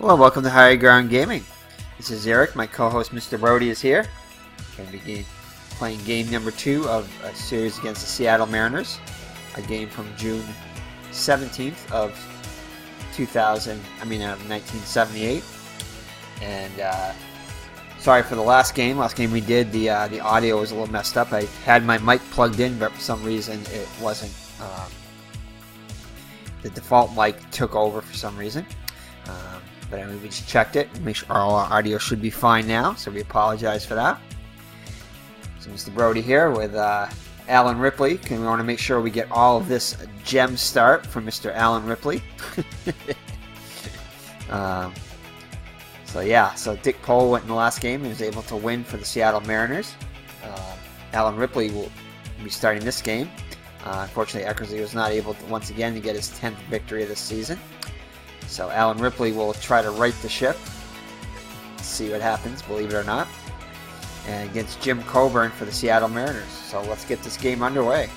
Hello, welcome to Higher Ground Gaming. This is Eric. My co-host Mr. Brody is here. Going to be playing game number 2 of a series against the Seattle Mariners. A game from June 17th of 1978. And sorry for the last game. Last game we did, the audio was a little messed up. I had my mic plugged in, but for some reason it wasn't. The default mic took over for some reason. But anyway, we just checked it. Make sure all our audio should be fine now, so we apologize for that. So Mr. Brody here with Allen Ripley. We want to make sure we get all of this gem start from Mr. Allen Ripley. So Dick Pohl went in the last game. He was able to win for the Seattle Mariners. Allen Ripley will be starting this game. Unfortunately, Eckersley was not able to, once again, to get his 10th victory of the season. So Allen Ripley will try to right the ship. See what happens, believe it or not. And against Jim Colburn for the Seattle Mariners. So let's get this game underway.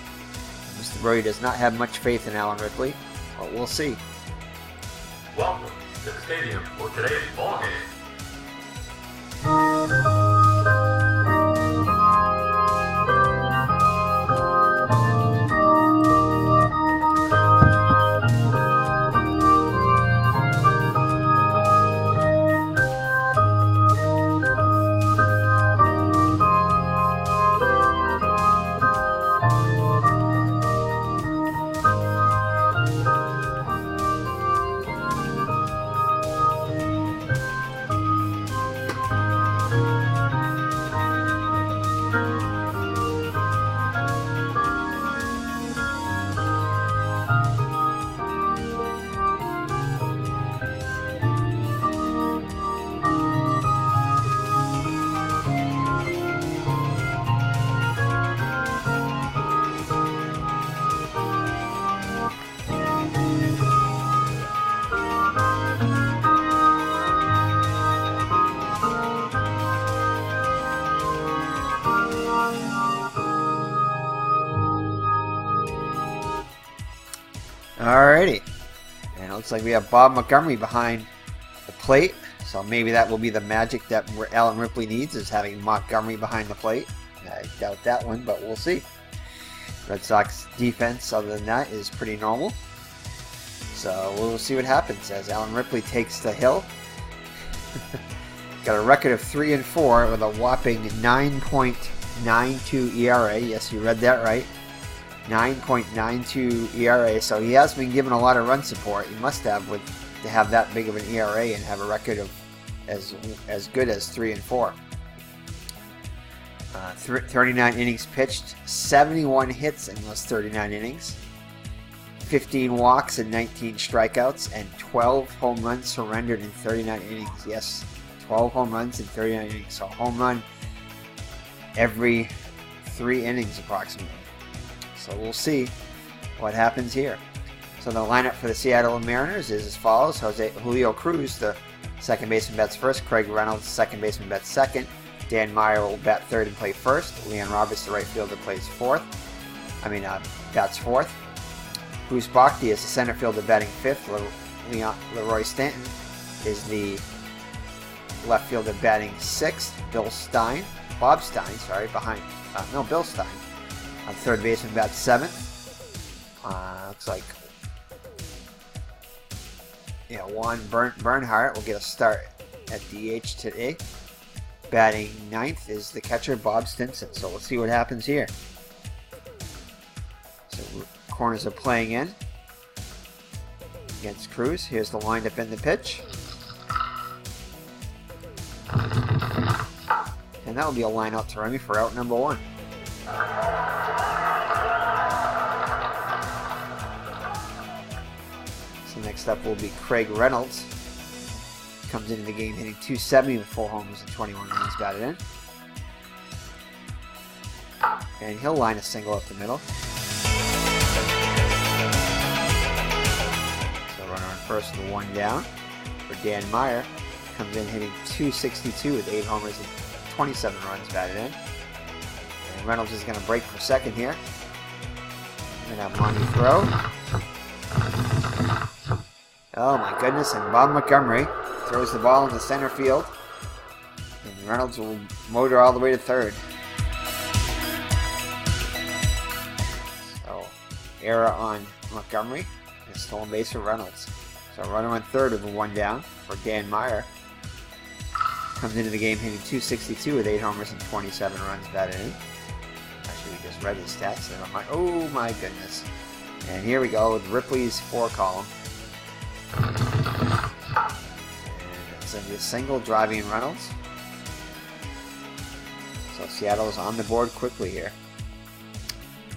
Mr. Brody does not have much faith in Allen Ripley, but we'll see. Welcome to the stadium for today's ball game. Alrighty, and it looks like we have Bob Montgomery behind the plate, so maybe that will be the magic that Allen Ripley needs, is having Montgomery behind the plate. I doubt that one, but we'll see. Red Sox defense, other than that, is pretty normal, so we'll see what happens as Allen Ripley takes the hill. Got a record of 3-4 with a whopping 9.92 ERA. Yes, you read that right. 9.92 ERA, so he has been given a lot of run support. He must have to have that big of an ERA and have a record of as good as 3-4. 39 innings pitched, 71 hits in those 39 innings, 15 walks and 19 strikeouts, and 12 home runs surrendered in 39 innings. Yes, 12 home runs in 39 innings. So home run every 3 innings approximately. So we'll see what happens here. So the lineup for the Seattle Mariners is as follows. Julio Cruz, the second baseman, bats first. Craig Reynolds, the second baseman, bats second. Dan Meyer will bat third and play first. Leon Roberts, the right fielder, bats fourth. Bruce Bochy is the center fielder, batting fifth. Leroy Stanton is the left fielder, batting sixth. Bill Stein, Bill Stein. Third baseman, bats seventh. Looks like Juan Bernhardt will get a start at DH today. Batting ninth is the catcher, Bob Stinson. So we'll see what happens here. So corners are playing in against Cruz. Here's the windup and the pitch. And that will be a line out to Remy for out number 1. So next up will be Craig Reynolds. Comes into the game hitting .270 with 4 homers and 21 runs batted in. And he'll line a single up the middle. So runner on first and 1 down for Dan Meyer. Comes in hitting .262 with 8 homers and 27 runs batted in. And Reynolds is going to break for second here. And have Monty throw. Oh my goodness, and Bob Montgomery throws the ball into center field. And Reynolds will motor all the way to third. So, error on Montgomery. And a stolen base for Reynolds. So, runner on third with a 1 down for Dan Meyer. Comes into the game hitting .262 with 8 homers and 27 runs batted in. Actually, we just read his stats. Oh my goodness. And here we go with Ripley's 4 column. And it's going to be a single driving Reynolds. So Seattle is on the board quickly here.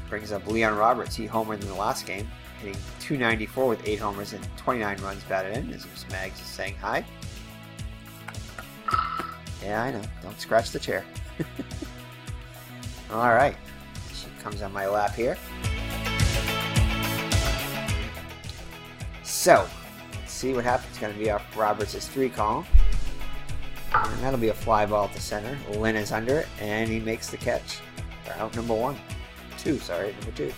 Brings up Leon Roberts. He homered in the last game, hitting .294 with 8 homers and 29 runs batted in. As Mags is saying hi. Yeah, I know. Don't scratch the chair. Alright. She comes on my lap here. So, let's see what happens. It's going to be off Roberts' 3 column. And that'll be a fly ball to center. Lynn is under it, and he makes the catch. They're out number 2. Number 2.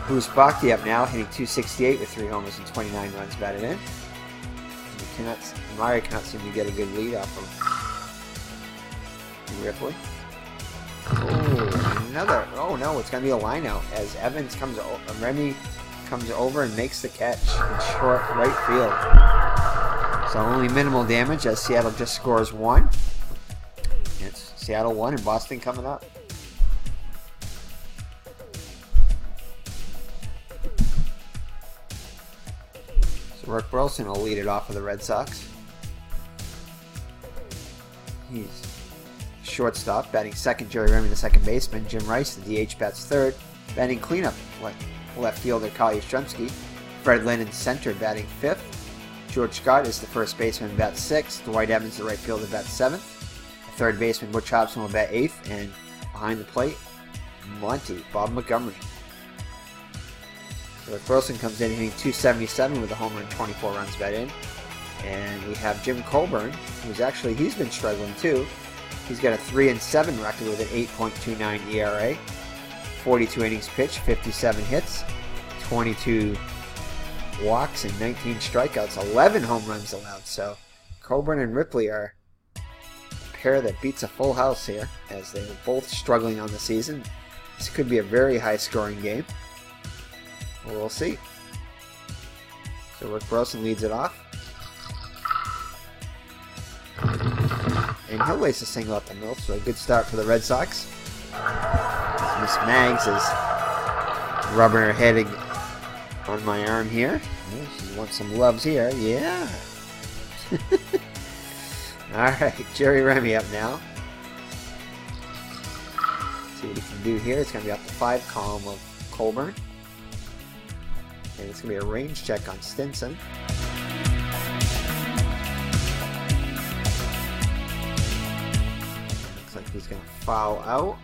Bruce Bhakti up now, hitting .268 with 3 homers and 29 runs batted in. Murray cannot seem to get a good lead off of Ripley. Oh, another. Oh no, it's going to be a line out as Evans comes over. Remy comes over and makes the catch in short right field. So only minimal damage as Seattle just scores 1. It's Seattle 1 and Boston coming up. Rick Burleson will lead it off for the Red Sox. He's shortstop, batting second. Jerry Remy, the second baseman. Jim Rice, the DH, bats third. Batting cleanup, left fielder Kyle Yastrzemski. Fred Lynn in center, batting fifth. George Scott is the first baseman, bats sixth. Dwight Evans, the right fielder, bats seventh. Third baseman Butch Hobson will bat eighth. And behind the plate, Bob Montgomery. Rick Burleson comes in hitting .277 with a homer and 24 runs batted in. And we have Jim Colburn, he's been struggling too. He's got a 3-7 record with an 8.29 ERA. 42 innings pitched, 57 hits, 22 walks, and 19 strikeouts, 11 home runs allowed. So Colburn and Ripley are a pair that beats a full house here, as they are both struggling on the season. This could be a very high-scoring game. We'll see. So Rick Burleson leads it off. And he'll lace a single up the middle, so a good start for the Red Sox. Miss Maggs is rubbing her head on my arm here. Yeah, she wants some loves here. Yeah. Alright, Jerry Remy up now. See what he can do here. It's going to be up the 5 column of Colburn. And it's going to be a range check on Stinson. Looks like he's going to foul out.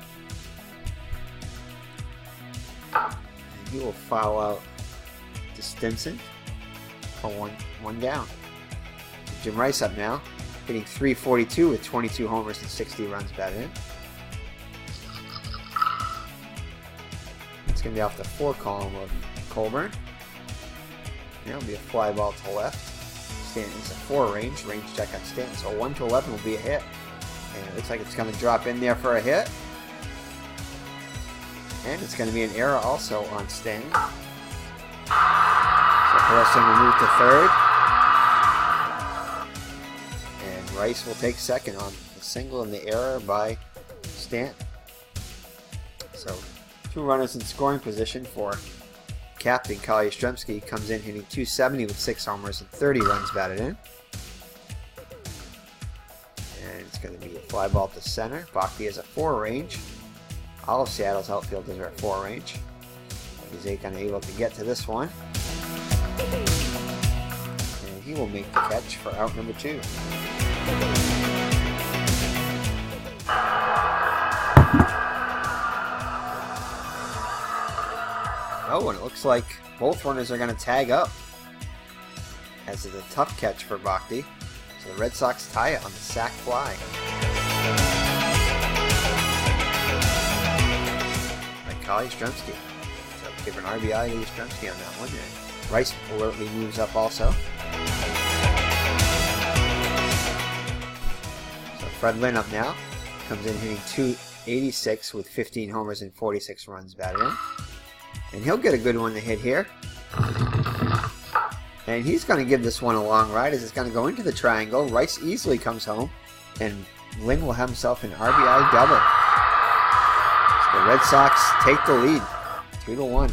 And he will foul out to Stinson for one down. Jim Rice up now, hitting .342 with 22 homers and 60 runs batted in. It's going to be off the 4 column of Colburn. It'll be a fly ball to left. Stanton's a 4 range check on Stanton. So 1 to 11 will be a hit. And it looks like it's going to drop in there for a hit. And it's going to be an error also on Stanton. So Burleson will move to third. And Rice will take second on the single and the error by Stanton. So 2 runners in scoring position for captain Kyle Yastrzemski. Comes in hitting .270 with 6 homers and 30 runs batted in. And it's going to be a fly ball to center. Bhakti is a 4 range. All of Seattle's outfielders are at 4 range. He's kind of able to get to this one. And he will make the catch for out number 2. Oh, and it looks like both runners are going to tag up, as it's a tough catch for Bhakti. So the Red Sox tie it on the sac fly. By Kyle Yastrzemski. So give an RBI to Yastrzemski on that one. And Rice alertly moves up also. So Fred Lynn up now. Comes in hitting .286 with 15 homers and 46 runs batted in. And he'll get a good one to hit here. And he's going to give this one a long ride as it's going to go into the triangle. Rice easily comes home. And Lynn will have himself an RBI double. So the Red Sox take the lead, 2-1.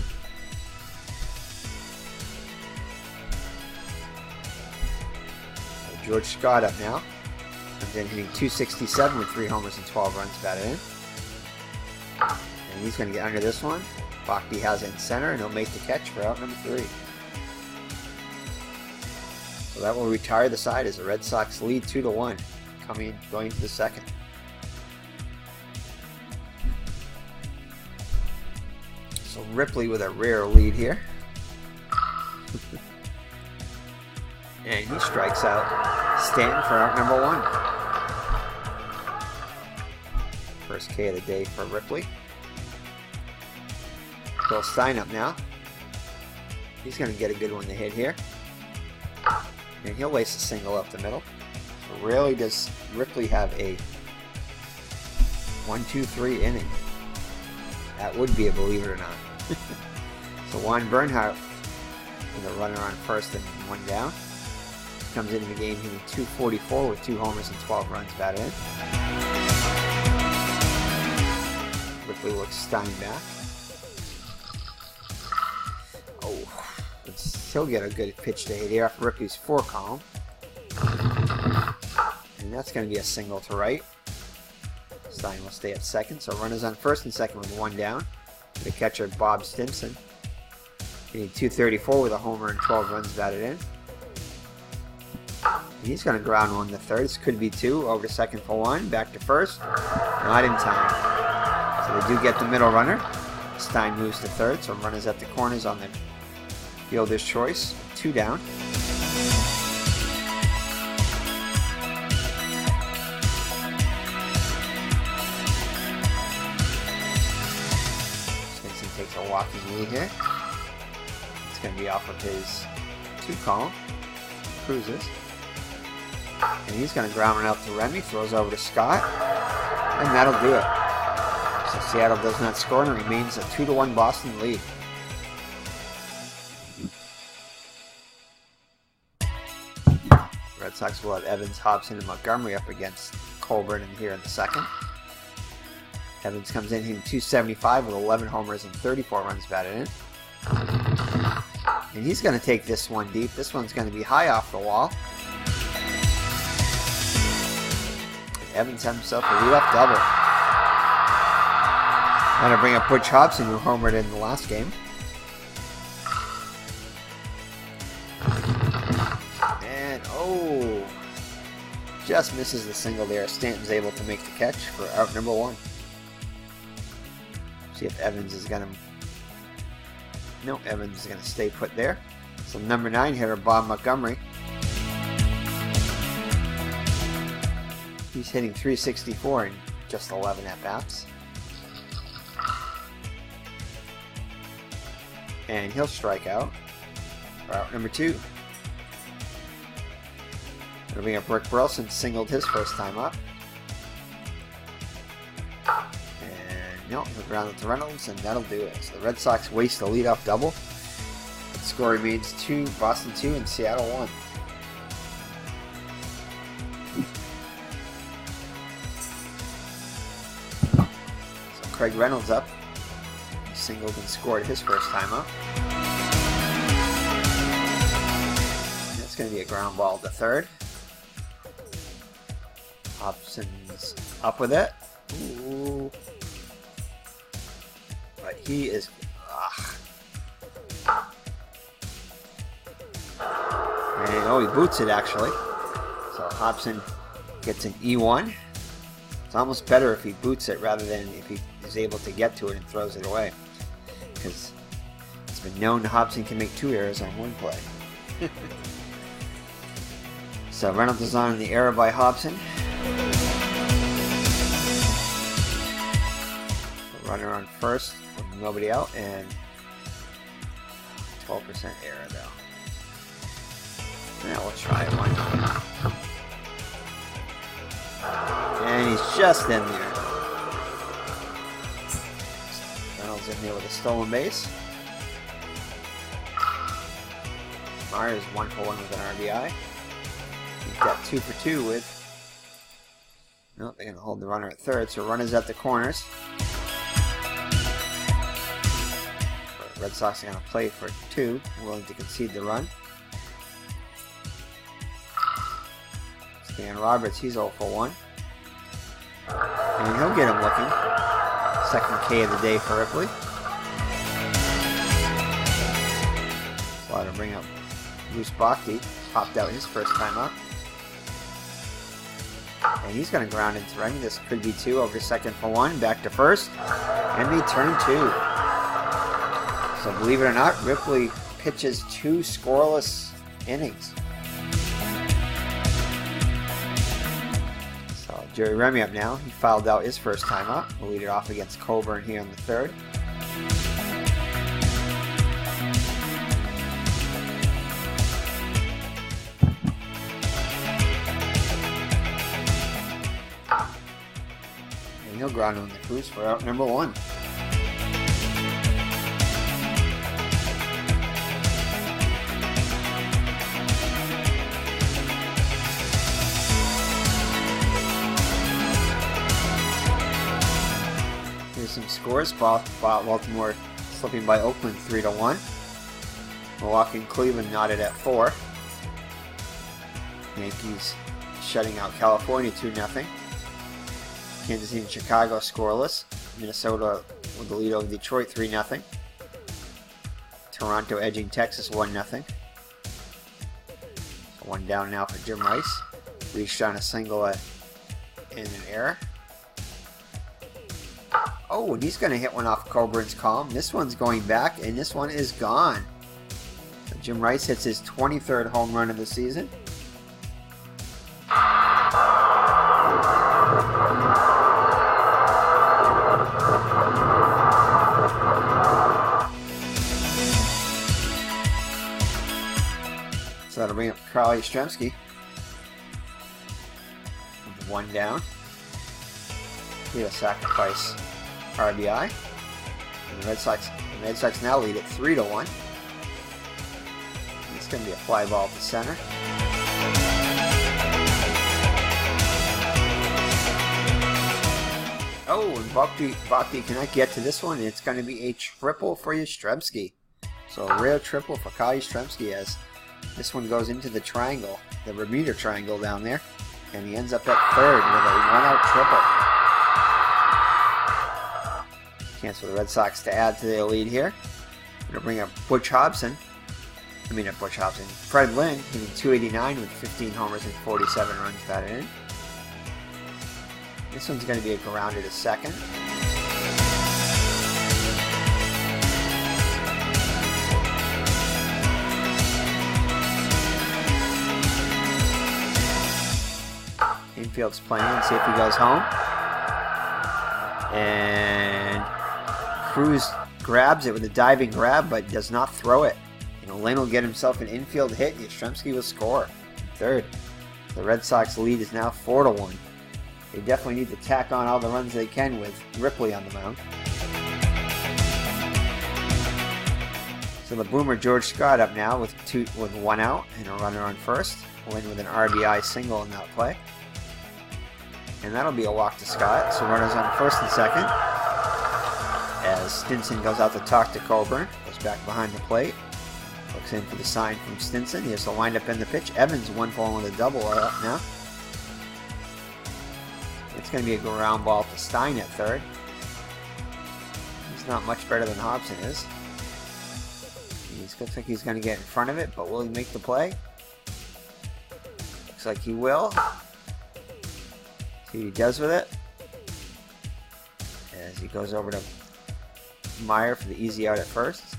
So George Scott up now. Comes in hitting .267 with 3 homers and 12 runs batted in. And he's going to get under this one. Bhakti has it in center, and he'll make the catch for out number 3. So that will retire the side as the Red Sox lead 2-1, going to the second. So Ripley with a rare lead here. And he strikes out Stanton for out number 1. First K of the day for Ripley. Bill Stein up now. He's going to get a good one to hit here. And he'll lace a single up the middle. So rarely does Ripley have a 1-2-3 inning. That would be a believe it or not. So Juan Bernhardt with a runner on first and 1 down. Comes into the game hitting .244 with 2 homers and 12 runs batted in. Ripley looks Stein back. He'll get a good pitch to hit here off Ripley's 4 column. And that's going to be a single to right. Stein will stay at second, so runners on first and second with 1 down. The catcher Bob Stimson hitting .234 with a homer and 12 runs batted in. And he's going to ground one to third. This could be 2. Over to second for 1. Back to first. Not in time. So they do get the middle runner. Stein moves to third, so runners at the corners on the fielder's choice. 2 down. Stinson takes a walking lead here. It's going to be off of his 2 column. Cruises. And he's going to ground it out to Remy. Throws over to Scott. And that'll do it. So Seattle does not score and remains a 2-1 Boston lead. Red Sox will have Evans, Hobson, and Montgomery up against Colburn here in the second. Evans comes in hitting .275 with 11 homers and 34 runs batted in. And he's going to take this one deep. This one's going to be high off the wall. And Evans has himself a leadoff double. Going to bring up Butch Hobson, who homered in the last game. Just misses the single there. Stanton's able to make the catch for out number 1. See if Evans is going to... No, Evans is going to stay put there. So number 9 hitter Bob Montgomery. He's hitting .364 in just 11 at-bats. And he'll strike out for out number 2. It'll bring up Rick Burleson, singled his first time up. And no, he'll ground it to Reynolds, and that'll do it. So the Red Sox waste a leadoff double. The score remains Boston 2 and Seattle 1. So Craig Reynolds up. He singled and scored his first time up. And that's going to be a ground ball to third. Hobson's up with it. Ooh. But he is... And, he boots it actually. So Hobson gets an E1. It's almost better if he boots it rather than if he is able to get to it and throws it away. Because it's been known Hobson can make 2 errors on 1 play. So Reynolds is on the error by Hobson. Runner on first with nobody out, and 12% error though. Yeah, we'll try one. And he's just in there. Reynolds in there with a stolen base. Myers 1 for 1 with an RBI. He's got 2 for 2 with. Nope, they're going to hold the runner at third, so runners at the corners. But Red Sox are going to play for 2, willing to concede the run. Stan Roberts, he's 0 for 1. And he'll get him looking. Second K of the day for Ripley. So I'll bring up Bruce Bhakti. Popped out his first time up. And he's going to ground into right. This could be 2 over second for 1. Back to first. And they turn 2. So believe it or not, Ripley pitches 2 scoreless innings. So Jerry Remy up now. He fouled out his first time up. We'll lead it off against Colburn here on the third. He'll ground on the cruise for out number 1. Here's some scores. Baltimore slipping by Oakland 3-1. Milwaukee and Cleveland knotted at 4. Yankees shutting out California 2-0. Kansas City and Chicago scoreless. Minnesota with the lead over Detroit 3-0. Toronto edging Texas 1-0. So 1 down now for Jim Rice. Reached on a single in an error. Oh, and he's going to hit one off Colburn's column. This one's going back, and this one is gone. So Jim Rice hits his 23rd home run of the season. So that'll bring up Carl Yastrzemski. 1 down. He'll sacrifice RBI. And the Red Sox now lead at 3-1. It's going to be a fly ball to center. Oh, and Bhakti cannot get to this one. It's going to be a triple for Yastrzemski. So a rare triple for Carl Yastrzemski as this one goes into the triangle, the Bermuda Triangle down there, and he ends up at third with a 1-out triple. Chance for the Red Sox to add to their lead here. We're going to bring up Fred Lynn hitting 289 with 15 homers and 47 runs batted in. This one's going to be a grounder to second. Infield's playing and see if he goes home. And Cruz grabs it with a diving grab, but does not throw it. Lynn will get himself an infield hit. Yastrzemski will score. Third. The Red Sox lead is now 4-1. They definitely need to tack on all the runs they can with Ripley on the mound. So the boomer George Scott up now with 1 out and a runner on first. Lynn with an RBI single in that play. And that'll be a walk to Scott. So runners on first and second. As Stinson goes out to talk to Colburn. Goes back behind the plate. Looks in for the sign from Stinson. Here's the windup in the pitch. Evans 1 for 1 with a double are up now. It's going to be a ground ball to Stein at third. He's not much better than Hobson is. He looks like he's going to get in front of it, but will he make the play? Looks like he will. See what he does with it. As he goes over to Meyer for the easy out at first.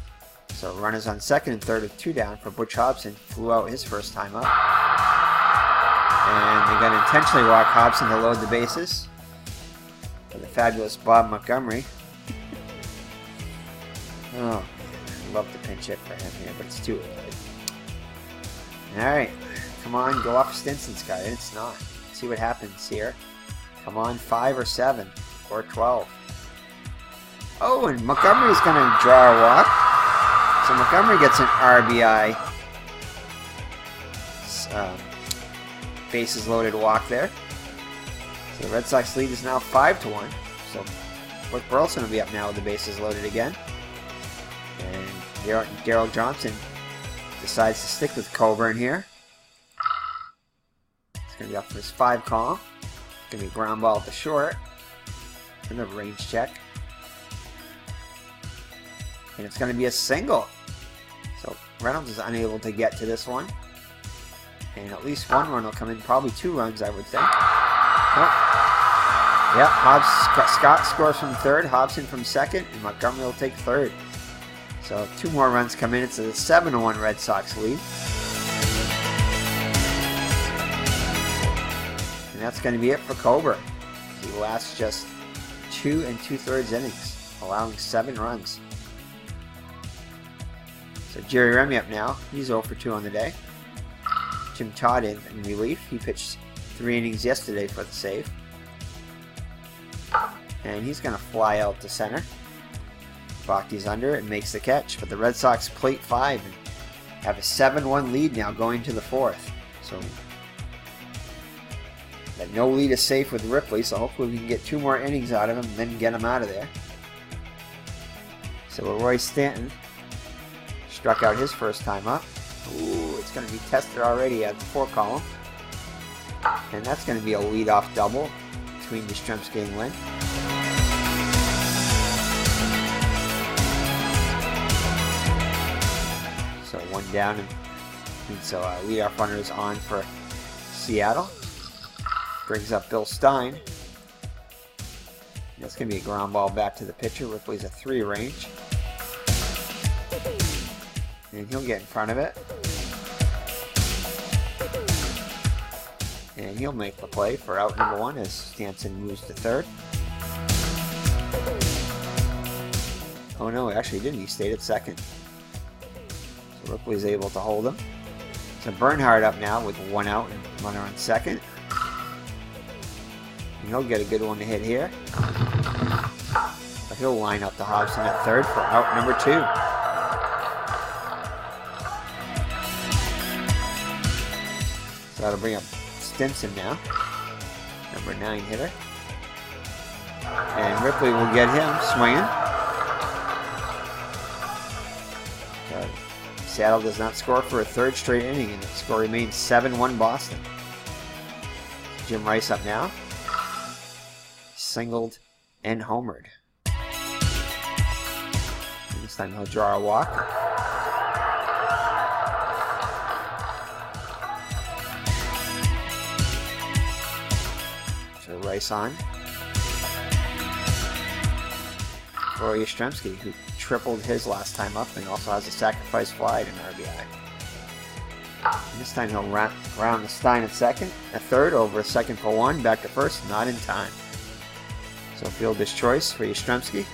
So runners on second and third with 2 down for Butch Hobson. Flew out his first time up. And they're going to intentionally walk Hobson to load the bases for the fabulous Bob Montgomery. Oh, love to pinch hit for him here, but it's too early. Alright, come on, go off Stinson's card. It's not. Let's see what happens here. Come on, 5 or 7 or 12. Oh, and Montgomery's going to draw a walk. So Montgomery gets an RBI bases loaded walk there. So the Red Sox lead is now 5-1. So Rick Burleson will be up now with the bases loaded again. And Daryl Johnson decides to stick with Colburn here. It's going to be up for his 5 column. It's going to be a ground ball at the short. And a range check. And it's going to be a single. So Reynolds is unable to get to this one. And at least one run will come in. Probably 2 runs, I would think. Oh. Yep, Scott scores from third, Hobson from second, and Montgomery will take third. So 2 more runs come in. It's a 7-1 Red Sox lead. And that's going to be it for Colburn. He lasts just 2 2/3 innings, allowing 7 runs. So Jerry Remy up now. He's 0 for 2 on the day. Jim Todd in relief. He pitched 3 innings yesterday for the save. And he's going to fly out to center. Bhakti's under and makes the catch. But the Red Sox plate 5 and have a 7-1 lead now going to the 4th. So that no lead is safe with Ripley. So hopefully we can get 2 more innings out of him and then get him out of there. So Roy Stanton struck out his first time up. Ooh, it's going to be tested already at the 4 column. And that's going to be a leadoff double between Yastrzemski and Lynn. So 1 down, and so leadoff runner is on for Seattle. Brings up Bill Stein. That's going to be a ground ball back to the pitcher. Ripley's a 3 range. And he'll get in front of it. And he'll make the play for out number 1 as Stanton moves to third. Oh no, actually didn't. He stayed at second. So Ripley's able to hold him. So Bernhard up now with 1 out and runner on second. And he'll get a good one to hit here. But he'll line up to Hobson at third for out number 2. So that'll bring up Stinson now, number 9 hitter. And Ripley will get him swinging. Seattle does not score for a 3rd straight inning, and the score remains 7-1 Boston. Jim Rice up now. Singled and homered. And this time he'll draw a walk. So Rice on. For Yastrzemski, who tripled his last time up and also has a sacrifice fly to an RBI. And this time he'll round the Stein at second, a third over a second for 1, back to first, not in time. So fielder's choice for Yastrzemski.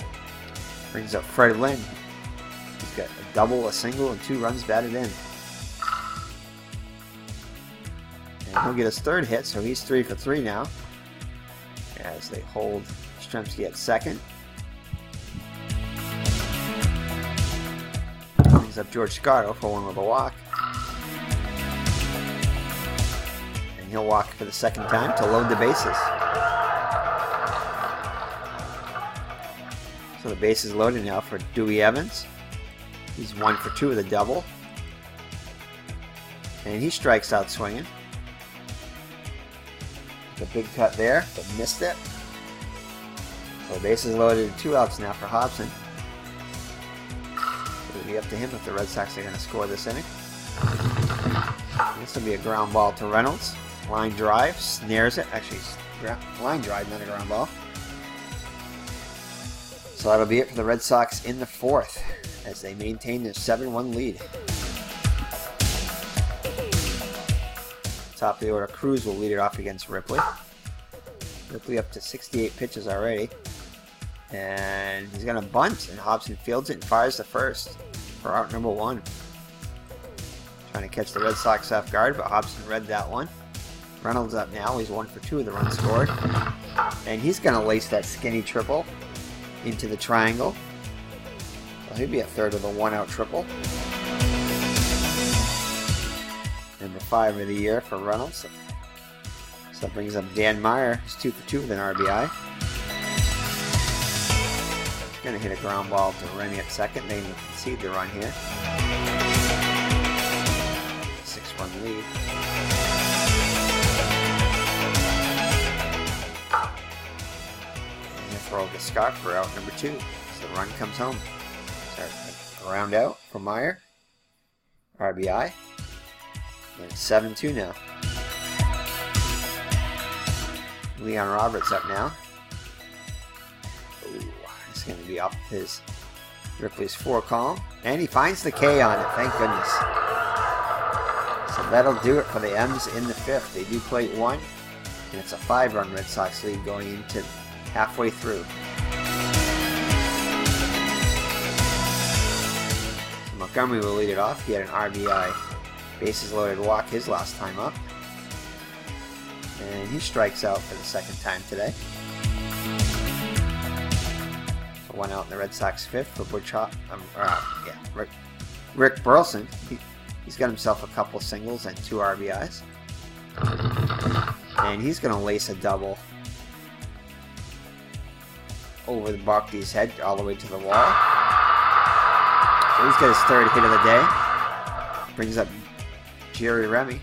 Brings up Fred Lynn. He's got a double, a single, and 2 runs batted in. And he'll get his 3rd hit, so he's 3 for 3 now. As they hold Yastrzemski at second. Brings up George Scotto for 1 with a walk. And he'll walk for the 2nd time to load the bases. So the base is loaded now for Dewey Evans. He's 1 for 2 with a double. And he strikes out swinging. The big cut there, but missed it. So the base is loaded and 2 outs now for Hobson. It'll be up to him if the Red Sox are going to score this inning. This will be a ground ball to Reynolds. Line drive, snares it. Actually, line drive, not a ground ball. So that'll be it for the Red Sox in the 4th as they maintain their 7-1 lead. Top of the order, Cruz will lead it off against Ripley. Ripley up to 68 pitches already. And he's going to bunt, and Hobson fields it and fires the first. for out number 1. Trying to catch the Red Sox off guard, but Hobson read that one. Reynolds up now. He's 1 for 2 of the runs scored. And he's going to lace that skinny triple into the triangle. So he'll be a third of the 1-out triple. Number 5 of the year for Reynolds. So that brings up Dan Meyer. He's 2 for 2 with an RBI. Going to hit a ground ball to Remy at second. They concede the run here. 6-run lead. And they throw to Scott for out number 2. So the run comes home. So ground out for Meyer. RBI. And it's 7-2 now. Leon Roberts up now. Ooh, it's going to be up his Ripley's 4 column. And he finds the K on it, thank goodness. So that'll do it for the M's in the 5th. They do plate 1, and it's a 5-run Red Sox lead going into halfway through. So Montgomery will lead it off. He had an RBI bases loaded walk his last time up. And he strikes out for the 2nd time today. So 1 out in the Red Sox 5th for Rick Burleson. He's got himself a couple singles and 2 RBIs. And he's going to lace a double over the Barkley's head all the way to the wall. So he's got his 3rd hit of the day. Brings up Jerry Remy.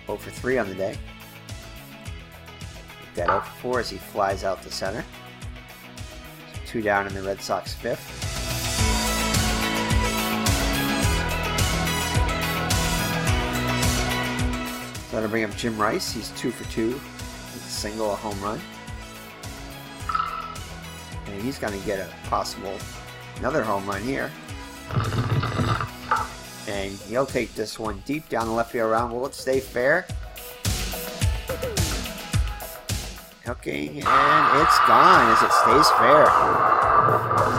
0 for 3 on the day. That 0 for 4 as he flies out to center. 2 down in the Red Sox 5th. So that'll bring up Jim Rice. He's 2 for 2 with a single, a home run. And he's going to get a possible another home run here. And he'll take this one deep down the left field round. Will it stay fair? Hooking, and it's gone as it stays fair.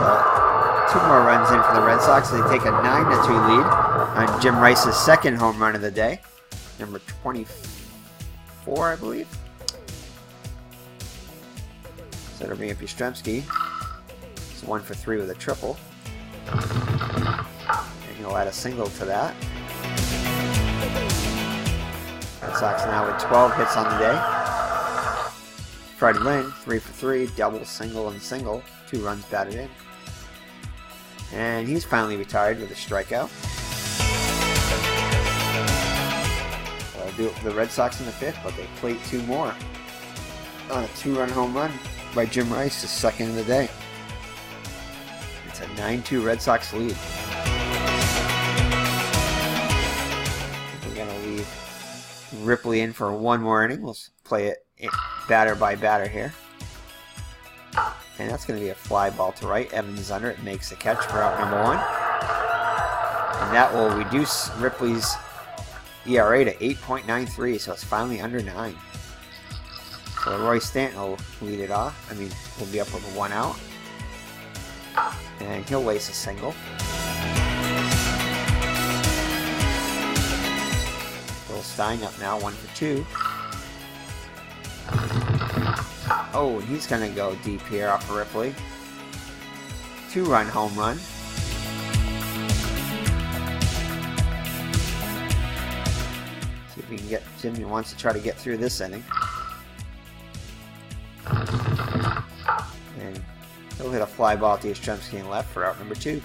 So 2 more runs in for the Red Sox. They take a 9-2 lead on Jim Rice's 2nd home run of the day. Number 24, I believe. So it'll bring up Yastrzemski. It's 1 for 3 with a triple. And he'll add a single to that. Red Sox now with 12 hits on the day. Freddie Lynn, 3 for 3, double, single, and single. 2 runs batted in. And he's finally retired with a strikeout. That'll do it for the Red Sox in the 5th, but they plate 2 more. On a 2-run home run by Jim Rice, his 2nd of the day. It's a 9-2 Red Sox lead. We're going to leave Ripley in for 1 more inning. We'll play it batter by batter here. And that's going to be a fly ball to right. Evans is under it, makes the catch for out number 1. And that will reduce Ripley's ERA to 8.93, so it's finally under 9. So Roy Stanton will lead it off. I mean, we'll be up with 1 out. And he'll lace a single. Bill Stein up now, 1 for 2. Oh, and he's going to go deep here off of Ripley. 2-run home run. See if we can get Jimmy wants to try to get through this inning. And he'll hit a fly ball to Yastrzemski in left for out number 2.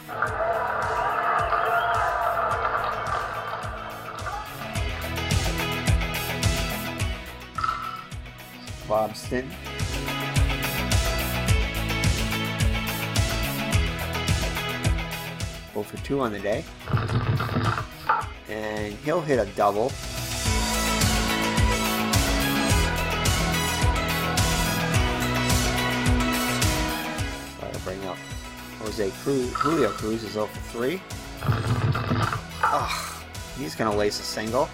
Boston. For 2 on the day. And he'll hit a double. So that'll bring up Julio Cruz is 0 for 3. Oh, he's going to lace a single.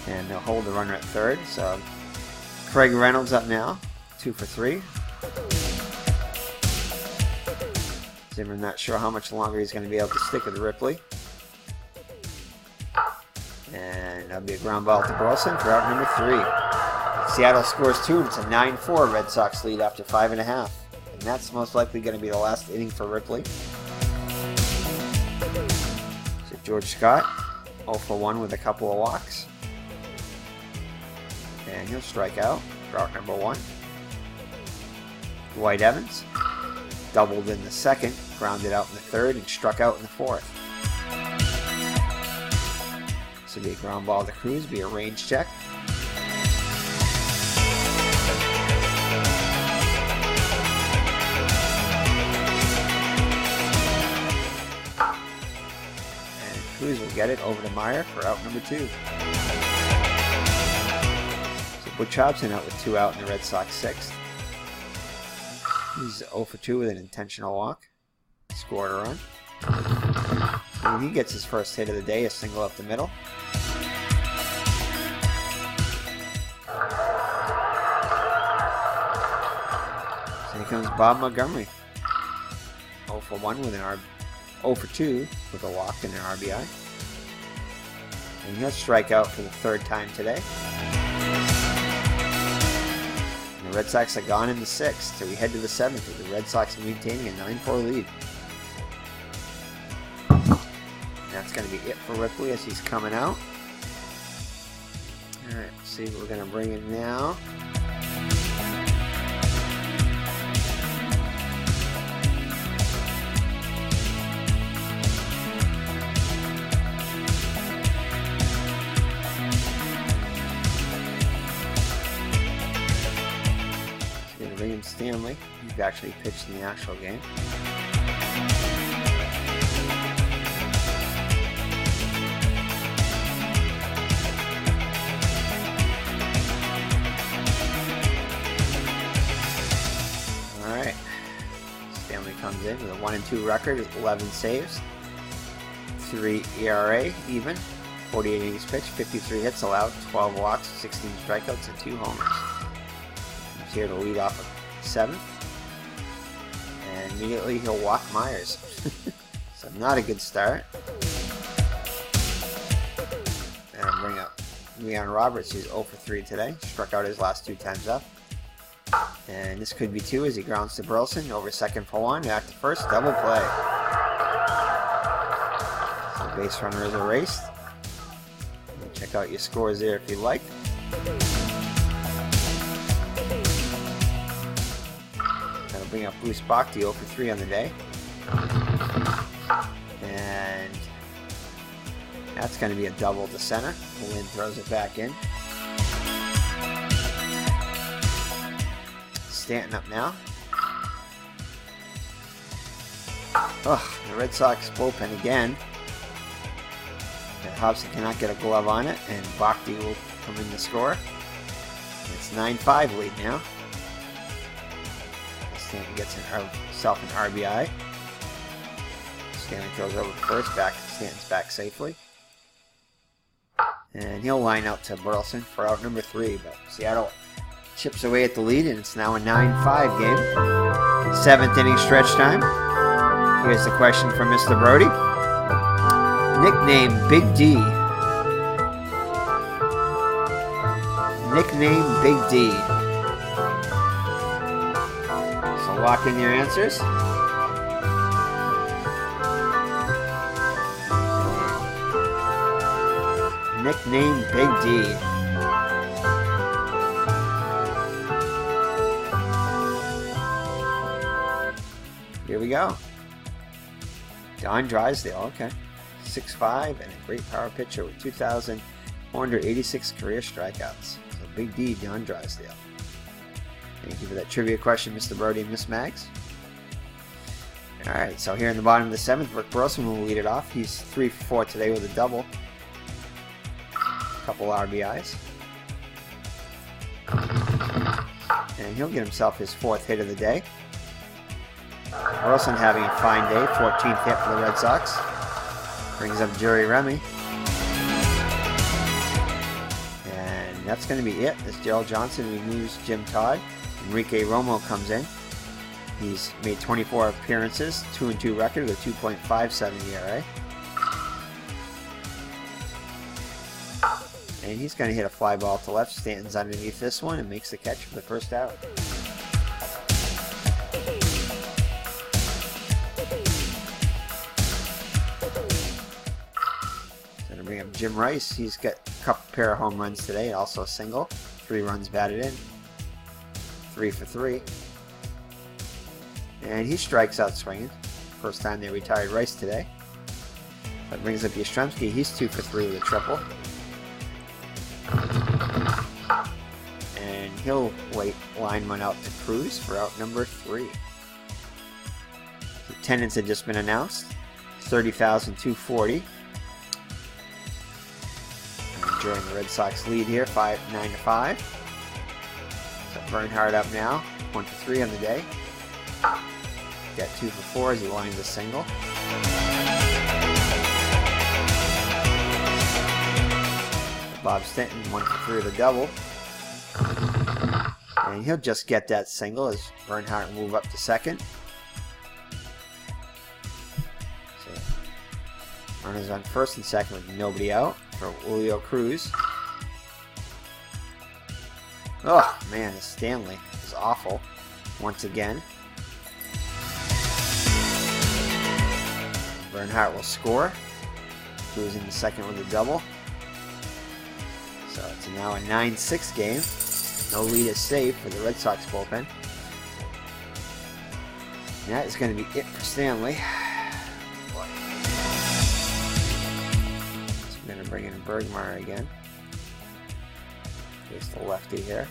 And they'll hold the runner at 3rd. So Craig Reynolds up now, 2 for 3. Zimmer not sure how much longer he's going to be able to stick with Ripley. And that'll be a ground ball to Burleson for out number 3. Seattle scores 2, and it's a 9-4 Red Sox lead after 5.5. And that's most likely going to be the last inning for Ripley. So George Scott, 0 for 1 with a couple of walks. And he'll strike out for out number 1. Dwight Evans doubled in the second, grounded out in the third, and struck out in the fourth. This will be a ground ball to Cruz, be a range check. And Cruz will get it over to Meyer for out number 2. So Butch Hobson out with 2 out in the Red Sox 6th. He's 0 for 2 with an intentional walk. Scored a run. And he gets his first hit of the day, a single up the middle. So here comes Bob Montgomery. 0 for 1 with an 0 for 2 with a walk and an RBI. And he'll strike out for the 3rd time today. The Red Sox are gone in the 6th, so we head to the 7th with the Red Sox maintaining a 9-4 lead. And that's going to be it for Ripley as he's coming out. Alright, let's see what we're going to bring in now. Stanley. He's actually pitched in the actual game. Alright. Stanley comes in with a 1-2 record with 11 saves. 3 ERA even. 48 innings pitched, 53 hits allowed, 12 walks, 16 strikeouts, and 2 homers. He's here to lead off of 7th, and immediately he'll walk Myers. So not a good start. And I'll bring up Leon Roberts, who's 0 for 3 today. Struck out his last 2 times up. And this could be 2 as he grounds to Burleson over second for 1. Back to first, double play. So the base runner is erased. Check out your scores there if you like. Bring up Bruce Bach, 0 for 3 on the day. And that's going to be a double to center. Lynn throws it back in. Stanton up now. Oh, the Red Sox bullpen again. And Hobson cannot get a glove on it, and Bhakti will come in to score. It's 9-5 lead now. Stanton gets himself an RBI. Stanley throws over first, Stanton's back safely. And he'll line out to Burleson for out number 3, but Seattle chips away at the lead, and it's now a 9-5 game. 7th inning stretch time. Here's the question from Mr. Brody. Nickname Big D. Nickname Big D. Lock in your answers. Nickname Big D. Here we go. Don Drysdale, okay. 6'5" and a great power pitcher with 2,486 career strikeouts. So Big D, Don Drysdale. Thank you for that trivia question, Mr. Brody and Miss Mags. Alright, so here in the bottom of the 7th, Rick Burleson will lead it off. He's 3 for 4 today with a double. A couple RBIs. And he'll get himself his 4th hit of the day. Burleson having a fine day, 14th hit for the Red Sox. Brings up Jerry Remy. And that's going to be it as Gerald Johnson removes Jim Todd. Enrique Romo comes in. He's made 24 appearances, 2-2 record with a 2.57 ERA. And he's going to hit a fly ball to left. Stanton's underneath this one and makes the catch for the first out. Going to bring up Jim Rice. He's got a pair of home runs today, also a single. 3 runs batted in. 3 for 3. And he strikes out swinging. First time they retired Rice today. That brings up Yastrzemski. He's 2 for 3 with a triple. And he'll line one out to Cruz for out number 3. The attendance had just been announced. 30,240. Enjoying the Red Sox lead here, 9-5. So Bernhardt up now, 1 for 3 on the day. Got 2 for 4 as he lines a single. Bob Stanton, 1 for 3 with a double. And he'll just get that single as Bernhardt will move up to second. So, runners on first and second with nobody out for Julio Cruz. Oh man, Stanley is awful once again. Bernhardt will score. Cruz in the second with a double. So it's now a 9-6 game. No lead is saved for the Red Sox bullpen. And that is going to be it for Stanley. Boy. So I'm going to bring in Bergmeyer again. Here's the lefty here.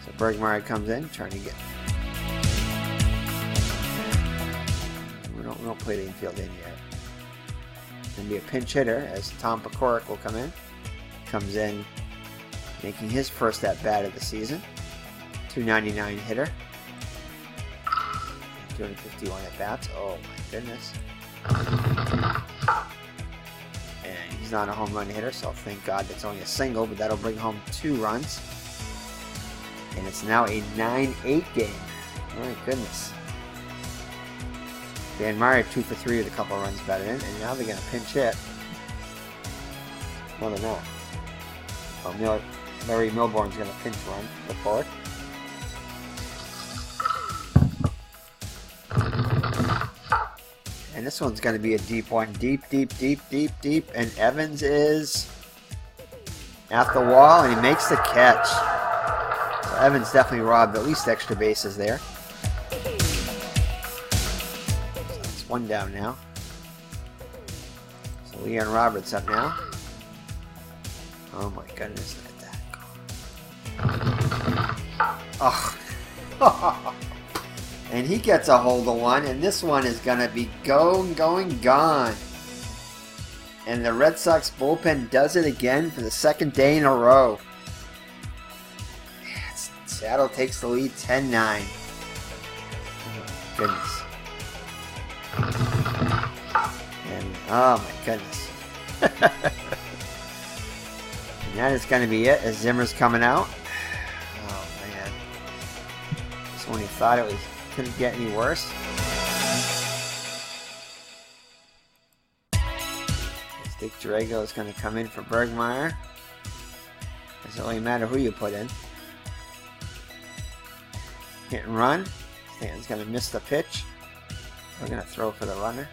So Bergmeyer comes in, trying to get... We don't play the infield in yet. Going to be a pinch hitter as Tom Pecoric will come in. Comes in, making his first at bat of the season. 299 hitter. 251 at bats. Oh my goodness. And he's not a home run hitter, so thank God that's only a single, but that'll bring home 2 runs. And it's now a 9-8 game. My goodness. Dan Meyer 2 for 3 with a couple of runs batted in, and now they're going to pinch hit. No, they're not. Oh, Larry Milbourne's going to pinch run the fourth. And this one's going to be a deep one. Deep. And Evans is at the wall, and he makes the catch. So Evans definitely robbed at least extra bases there. So it's 1 down now. So Leon Roberts up now. Oh my goodness, look at that. Oh. And he gets a hold of one, and this one is going to be gone. And the Red Sox bullpen does it again for the 2nd day in a row. Seattle takes the lead 10-9. Oh my goodness. And oh my goodness. And that is going to be it as Zimmer's coming out. Oh man. So when he thought it couldn't get any worse. Dick Drago is going to come in for Bergmeyer. Doesn't really matter who you put in. Hit and run. Stanton's going to miss the pitch. We're going to throw for the runner.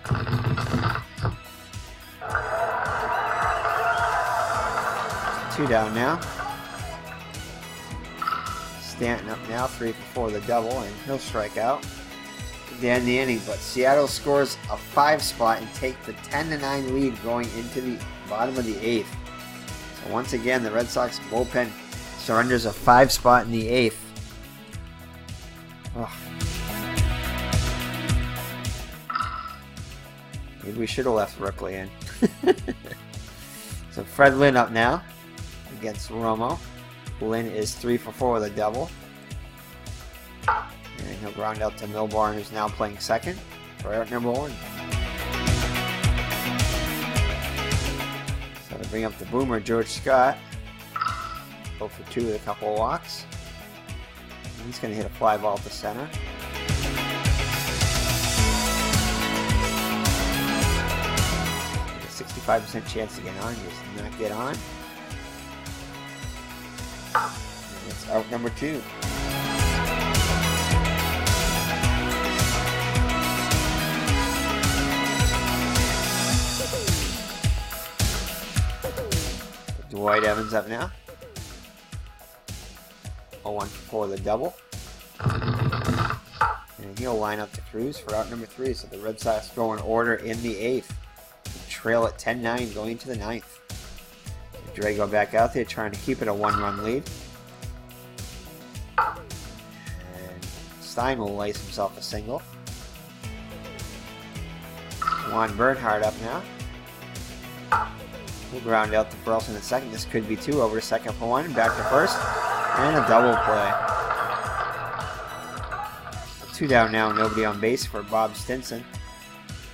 Two down now. Stanton up now, 3 for 4 with a double, and he'll strike out at the end of the inning. But Seattle scores a 5 spot and take the 10-9 lead going into the bottom of the 8th. So once again, the Red Sox bullpen surrenders a 5 spot in the 8th. Oh. Maybe we should have left Ripley in. So Fred Lynn up now against Romo. Lynn is 3 for 4 with a double. And he'll ground out to Milbourne, who's now playing second for out number 1. So to bring up the boomer, George Scott. 0 for 2 with a couple of walks. And he's going to hit a fly ball to center. 65% chance to get on. Just not get on. And it's out number 2. Dwight Evans up now. 0-1 for the double. And he'll line up the Cruz for out number 3. So the Red Sox go in order in the 8th. Trail at 10-9 going into the 9th. Drago back out there trying to keep it a 1-run lead. And Stein will lace himself a single. Juan Bernhardt up now. We'll ground out to Burleson in second. This could be 2 over to second for 1. Back to first. And a double play. 2 down now. Nobody on base for Bob Stinson.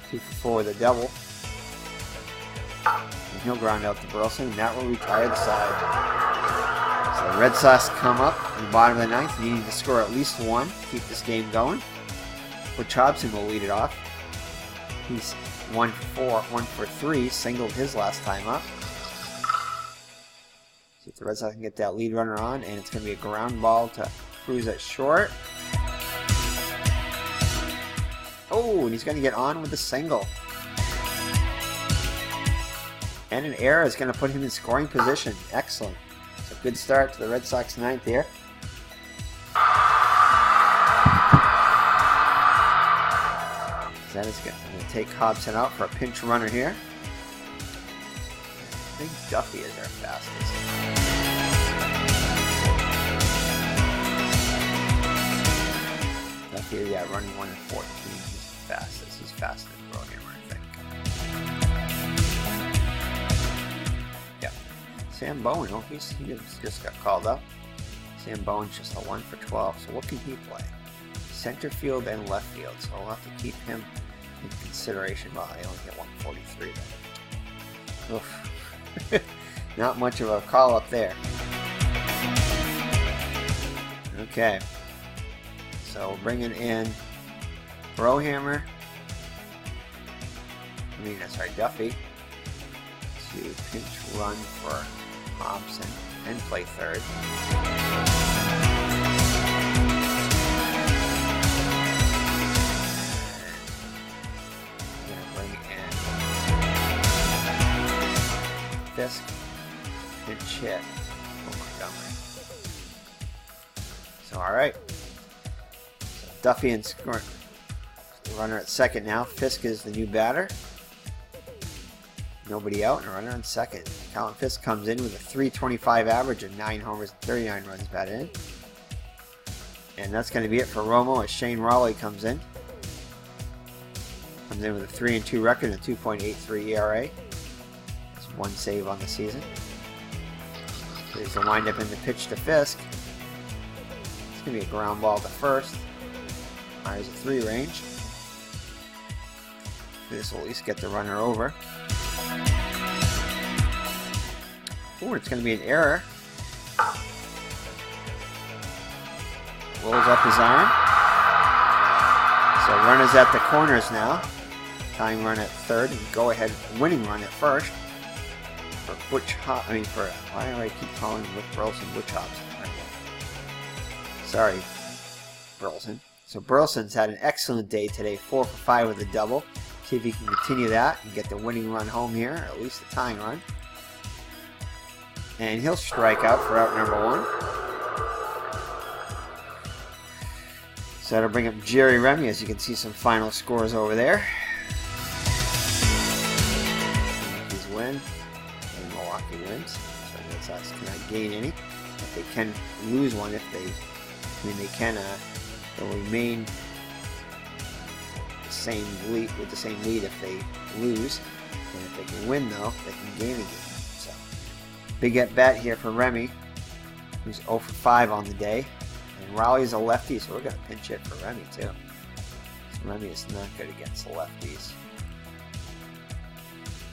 2 for 4 with a double. And he'll ground out to Burleson. And that will retire the side. So the Red Sox come up in the bottom of the 9th. Needing to score at least 1 to keep this game going. Butch Hobson will lead it off. He's 1 for 3, singled his last time up. See if the Red Sox can get that lead runner on, and it's going to be a ground ball to Cruz at short. Oh, and he's going to get on with a single. And an error is going to put him in scoring position. Excellent. So good start to the Red Sox 9th here. That is good. I'm going to take Hobson out for a pinch runner here. I think Duffy is our fastest. Duffy, yeah, running 1 and 14. He's the fastest. He's faster than Brohammer, I think. Yeah. Sam Bowen, oh, he just got called up. Sam Bowen's just a 1 for 12. So what can he play? Center field and left field. So we'll have to keep him in consideration. Well, I only get 143 though. Oof. Not much of a call up there. Okay. So bringing in Brohammer. Duffy to pinch run for Hobson and play third. Fisk, pinch hit. Oh, Montgomery. So, alright. So Duffy and score. Runner at second now. Fisk is the new batter. Nobody out and a runner on second. Colin Fisk comes in with a .325 average and 9 homers and 39 runs batted in. And that's going to be it for Romo as Shane Raleigh comes in. Comes in with a 3-2 record and a 2.83 ERA. 1 save on the season. There's the windup in the pitch to Fisk. It's going to be a ground ball to first. Myers at 3 range. This will at least get the runner over. Oh, it's going to be an error. Rolls up his arm. So runners at the corners now. Tying run at third and go ahead winning run at first. For why do I keep calling with Burleson Butch Hobson? Sorry, Burleson. So Burleson's had an excellent day today, 4 for 5 with a double. See if he can continue that and get the winning run home here, or at least the tying run. And he'll strike out for out number 1. So that'll bring up Jerry Remy, as you can see some final scores over there. Yankees win. Milwaukee wins, so the Red Sox cannot gain any, but they can lose one if they, they'll remain the same lead with the same lead if they lose, and if they can win though, they can gain a game. So big at bat here for Remy, who's 0 for 5 on the day, and Raleigh's a lefty, so we're going to pinch hit for Remy too. So Remy is not good against the lefties. So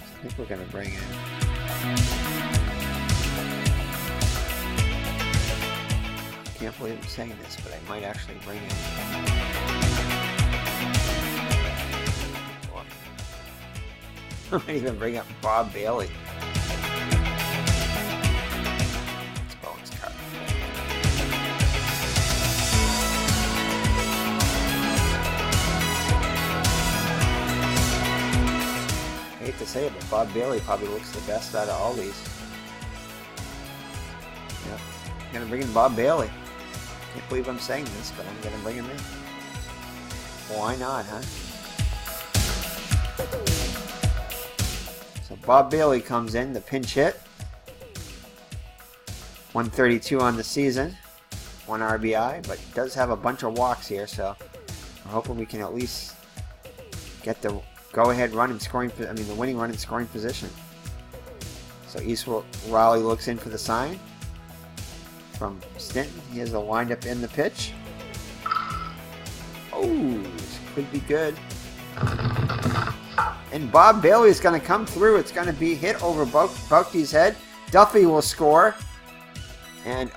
I think we're going to bring in. Can't believe I'm saying this, but I might actually bring in. I might even bring up Bob Bailey. It's Bones cut. I hate to say it, but Bob Bailey probably looks the best out of all these. Yeah, I'm gonna bring in Bob Bailey. Can't believe I'm saying this, but I'm gonna bring him in. Why not, huh? So Bob Bailey comes in, the pinch hit. 132 on the season, 1 RBI, but does have a bunch of walks here, so we're hoping we can at least get the go-ahead run and scoring. I mean, the winning run and scoring position. So East Raleigh looks in for the sign from Stinton. He has the windup in the pitch. Oh, this could be good. And Bob Bailey is going to come through. It's going to be hit over Boucky's head. Duffy will score. And,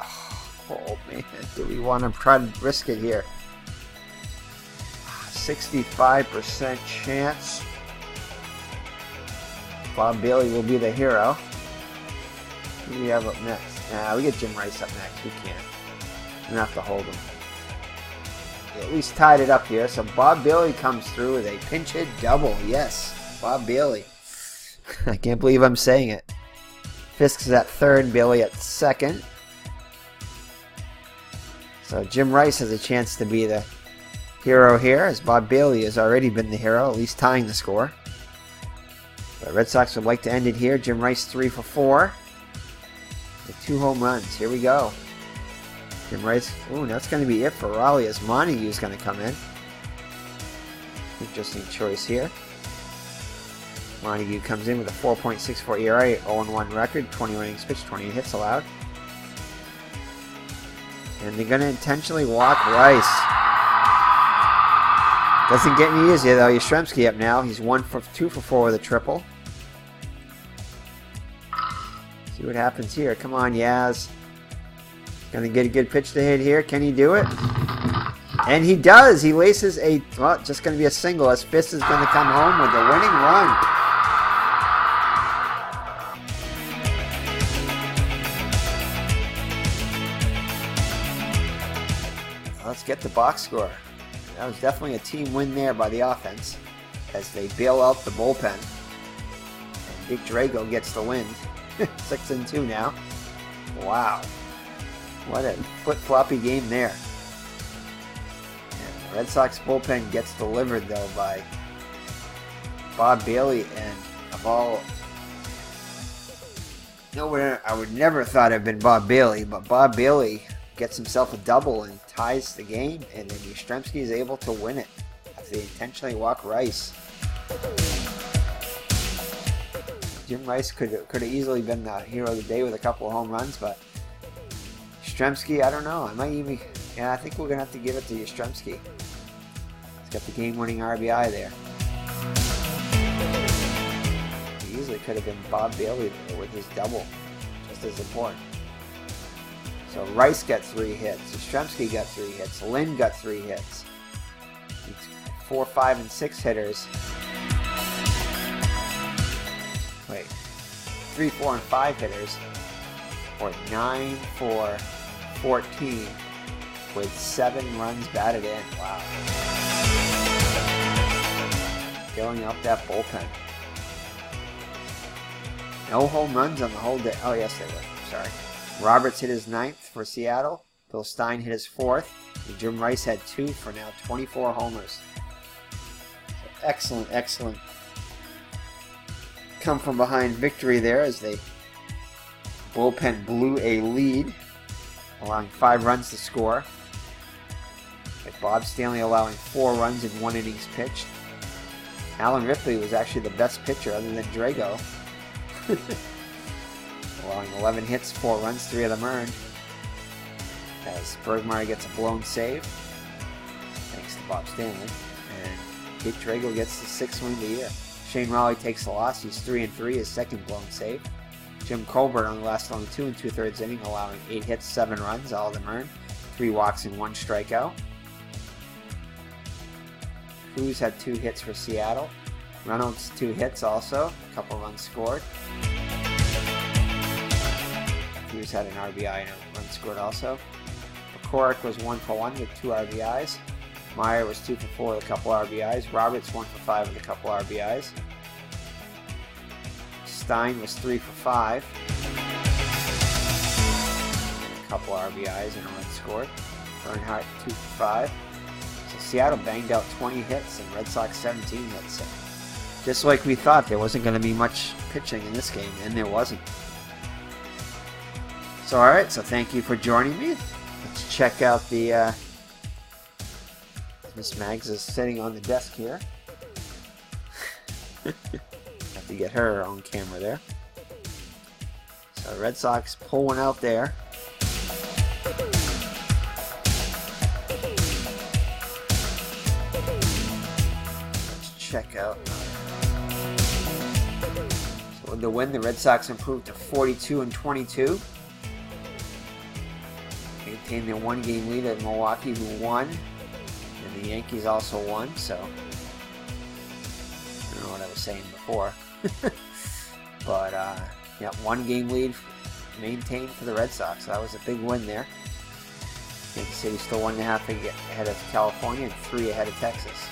oh man, do we want to try to risk it here? 65% chance. Bob Bailey will be the hero. Who do we have up next? Nah, we get Jim Rice up next. We can't. We're going to have to hold him. At least tied it up here. So Bob Bailey comes through with a pinch hit double. Yes, Bob Bailey. I can't believe I'm saying it. Fisk is at third, Bailey at second. So Jim Rice has a chance to be the hero here, as Bob Bailey has already been the hero, at least tying the score. The Red Sox would like to end it here. Jim Rice 3 for 4. With 2 home runs. Here we go. Jim Rice. Ooh, that's going to be it for Raleigh, as Montague is going to come in. Interesting choice here. Montague comes in with a 4.64 ERA, 0-1 record, 21 innings pitched, 28 hits allowed. And they're going to intentionally walk Rice. Doesn't get any easier though. Yastrzemski up now. He's 2 for 4 with a triple. See what happens here. Come on, Yaz. Gonna get a good pitch to hit here. Can he do it? And he does. He laces a, well, just gonna be a single, as Fisk is gonna come home with the winning run. Let's get the box score. That was definitely a team win there by the offense, as they bail out the bullpen. And Dick Drago gets the win. 6-2 now. Wow. What a flip-floppy game there. And the Red Sox bullpen gets delivered, though, by Bob Bailey. And of all... nowhere, I would never thought it'd been Bob Bailey, but Bob Bailey gets himself a double and ties the game, and then Yastrzemski is able to win it after they intentionally walk Rice. Jim Rice could have easily been the hero of the day with a couple of home runs, but Yastrzemski, I don't know. I might even, yeah, I think we're gonna have to give it to Yastrzemski. He's got the game-winning RBI there. He easily could have been Bob Bailey with his double, just as important. So Rice got 3 hits. Yastrzemski got 3 hits. Lynn got 3 hits. It's 4, 5, and 6 hitters. Wait, 3, 4, and 5 hitters. Or 9 for 14 with 7 runs batted in. Wow. Filling up that bullpen. No home runs on the whole day. Oh, yes, they were. Sorry. Roberts hit his 9th for Seattle. Bill Stein hit his 4th. And Jim Rice had 2 for now 24 homers. So excellent, excellent come from behind victory there, as they bullpen blew a lead, allowing 5 runs to score. With Bob Stanley allowing 4 runs in 1 innings pitched. Allen Ripley was actually the best pitcher other than Drago. Allowing 11 hits, 4 runs, 3 of them earned. As Bergmeyer gets a blown save, thanks to Bob Stanley. And Dick Drago gets the 6th win of the year. Shane Raleigh takes the loss. He's 3-3, his 2nd blown save. Jim Colburn only lasted only 2 2/3 innings, allowing 8 hits, 7 runs, all of them earned. 3 walks and 1 strikeout. Cruz had 2 hits for Seattle. Reynolds 2 hits also, a couple runs scored. Hughes had an RBI and a run scored also. McCorrick was 1 for 1 with 2 RBIs. Meyer was 2 for 4 with a couple RBIs. Roberts 1 for 5 with a couple RBIs. Stein was 3 for 5. A couple RBIs and a run scored. Bernhardt 2 for 5. So Seattle banged out 20 hits and Red Sox 17 hits. So just like we thought, there wasn't going to be much pitching in this game, and there wasn't. So alright, so thank you for joining me. Let's check out the Miss Mags is sitting on the desk here. Have to get her on camera there. So Red Sox pull one out there. Let's check out. So with the win, the Red Sox improved to 42-22. Maintained their 1-game lead at Milwaukee, who won. And the Yankees also won, so I don't know what I was saying before. But, yeah, 1-game lead maintained for the Red Sox. That was a big win there. Kansas City still 1.5 ahead of California and 3 ahead of Texas.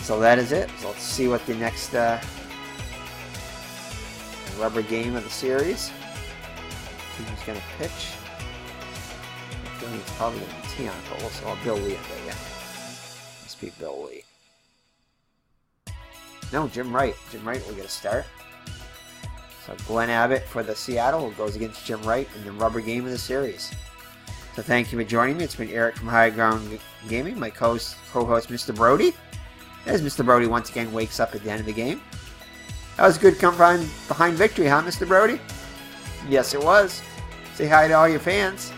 So that is it. So let's see what the next rubber game of the series. Who's going to pitch? I think it's probably going to be Tian, or Bill Lee, I bet, yeah. Must be Bill Lee. No, Jim Wright. Jim Wright will get a start. So Glenn Abbott for the Seattle goes against Jim Wright in the rubber game of the series. So thank you for joining me. It's been Eric from High Ground Gaming, my co-host Mr. Brody. As Mr. Brody once again wakes up at the end of the game. That was a good come behind victory, huh, Mr. Brody? Yes, it was. Say hi to all your fans.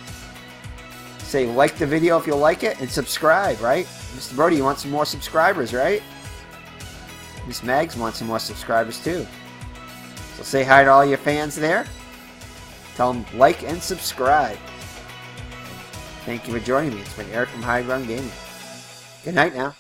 Say like the video if you like it, and subscribe, right? Mr. Brody, you want some more subscribers, right? Miss Mags wants some more subscribers too. So say hi to all your fans there. Tell them like and subscribe. Thank you for joining me. It's been Eric from High Ground Gaming. Good night now.